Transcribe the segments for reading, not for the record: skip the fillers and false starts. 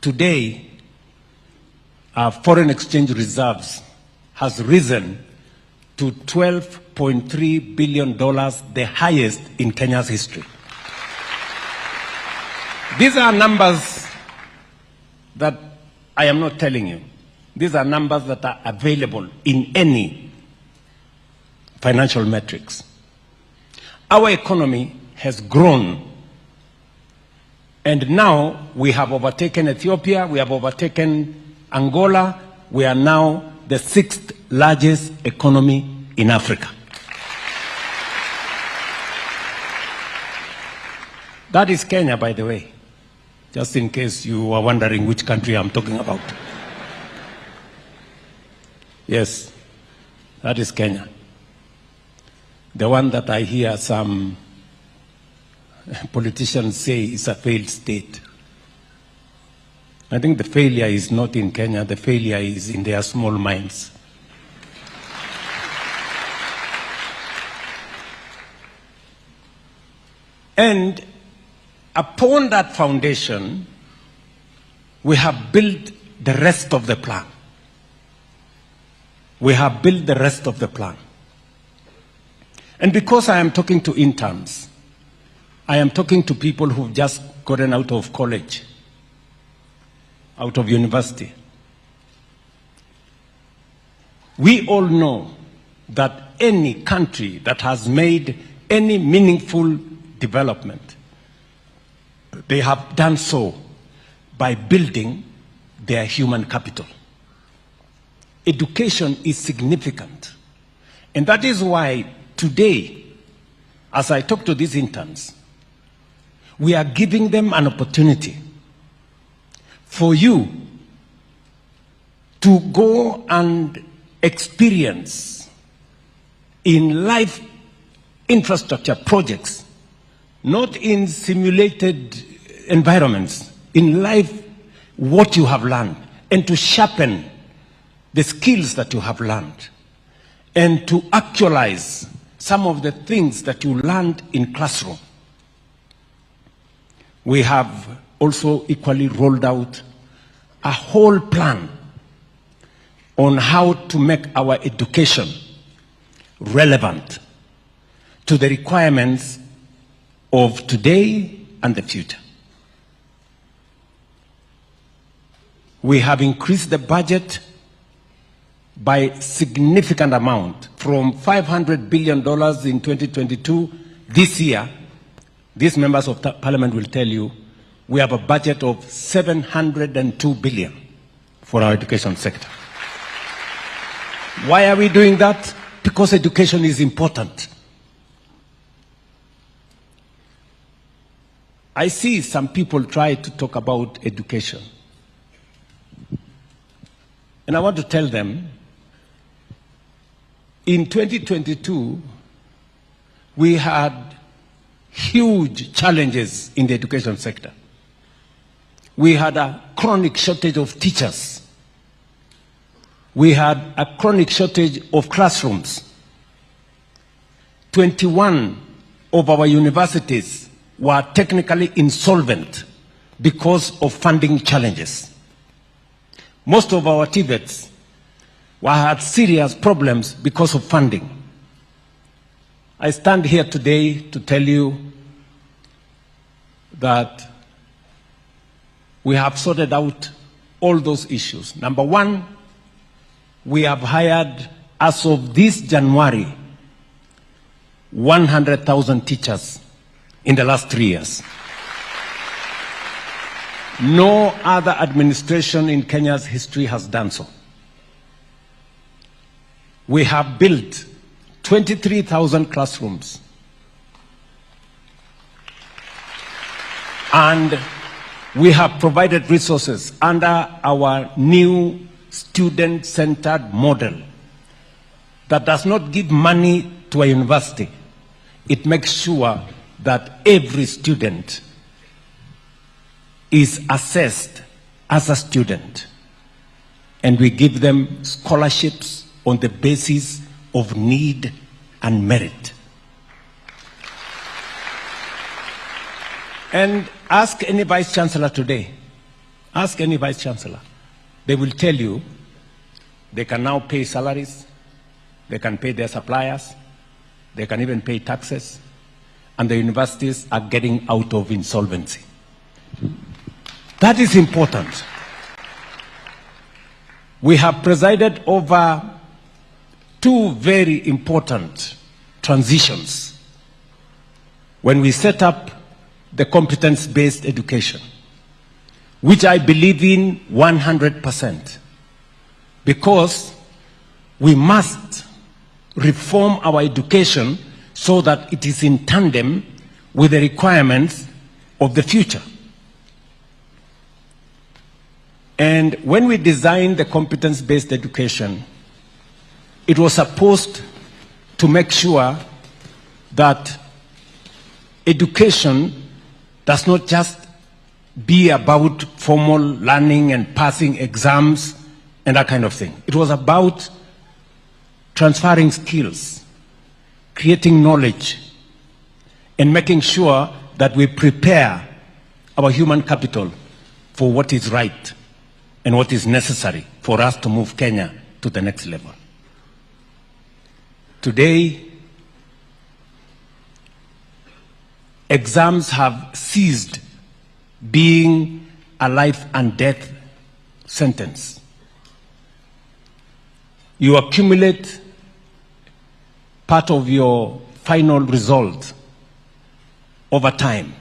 Today, our foreign exchange reserves has risen to $12.3 billion, the highest in Kenya's history. These are numbers that I am not telling you. These are numbers that are available in any financial metrics. Our economy has grown, and now we have overtaken Ethiopia, we have overtaken Angola. We are now the 6th largest economy in Africa. That is Kenya, by the way, just in case you are wondering which country I'm talking about. Yes, that is Kenya. The one that I hear some politicians say is a failed state. I think the failure is not in Kenya, the failure is in their small minds. And upon that foundation, we have built the rest of the plan. We have built the rest of the plan. And because I am talking to interns, I am talking to people who've just gotten out of college, out of university. We all know that any country that has made any meaningful development, they have done so by building their human capital. Education is significant. And that is why today, as I talk to these interns, we are giving them an opportunity for you to go and experience in live infrastructure projects, not in simulated environments, in life what you have learned, and to sharpen the skills that you have learned, and to actualize some of the things that you learned in classroom. We have also equally rolled out a whole plan on how to make our education relevant to the requirements of today and the future. We have increased the budget by significant amount from $500 billion in 2022. This year, these members of parliament will tell you, we have a budget of $702 billion for our education sector. Why are we doing that? Because education is important. I see some people try to talk about education. And I want to tell them, in 2022, we had huge challenges in the education sector. We had a chronic shortage of teachers. We had a chronic shortage of classrooms. 21 of our universities were technically insolvent because of funding challenges. Most of our TVETs had serious problems because of funding. I stand here today to tell you that we have sorted out all those issues. Number one, we have hired, as of this January, 100,000 teachers in the last 3 years. No other administration in Kenya's history has done so. We have built 23,000 classrooms. And we have provided resources under our new student-centered model that does not give money to a university. It makes sure that every student is assessed as a student, and we give them scholarships on the basis of need and merit. And ask any vice chancellor today, Ask any vice chancellor. They will tell you they can now pay salaries, they can pay their suppliers, they can even pay taxes, and the universities are getting out of insolvency. That is important. We have presided over two very important transitions when we set up the competence-based education, which I believe in 100%, because we must reform our education so that it is in tandem with the requirements of the future. And when we designed the competence-based education, it was supposed to make sure that education does not just be about formal learning and passing exams and that kind of thing. It was about transferring skills, creating knowledge, and making sure that we prepare our human capital for what is right and what is necessary for us to move Kenya to the next level. Today, exams have ceased being a life and death sentence. You accumulate part of your final result over time.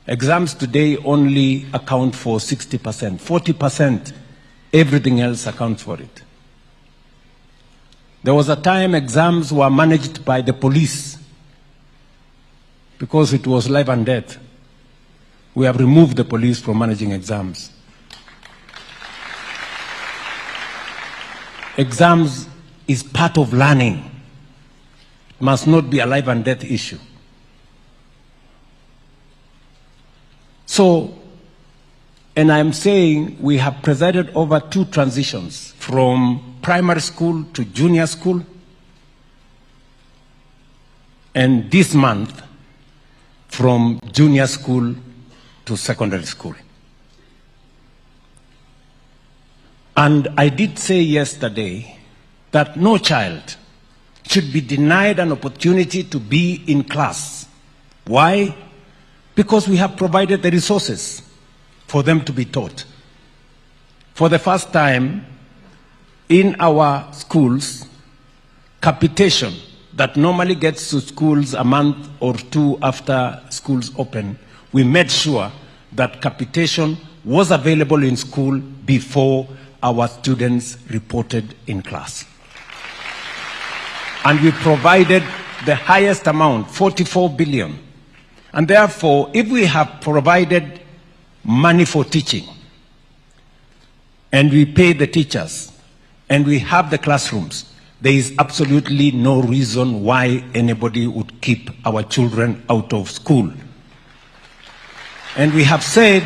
Exams today only account for 60%. 40%, everything else accounts for it. There was a time exams were managed by the police because it was life and death. We have removed the police from managing exams. Exams is part of learning. It must not be a life and death issue. So, and I'm saying we have presided over two transitions from primary school to junior school, and this month from junior school to secondary school. And I did say yesterday that no child should be denied an opportunity to be in class. Why? Because we have provided the resources for them to be taught. For the first time in our schools, capitation that normally gets to schools a month or two after schools open, we made sure that capitation was available in school before our students reported in class. And we provided the highest amount, 44 billion. And therefore, if we have provided money for teaching, and we pay the teachers, and we have the classrooms, there is absolutely no reason why anybody would keep our children out of school. And we have said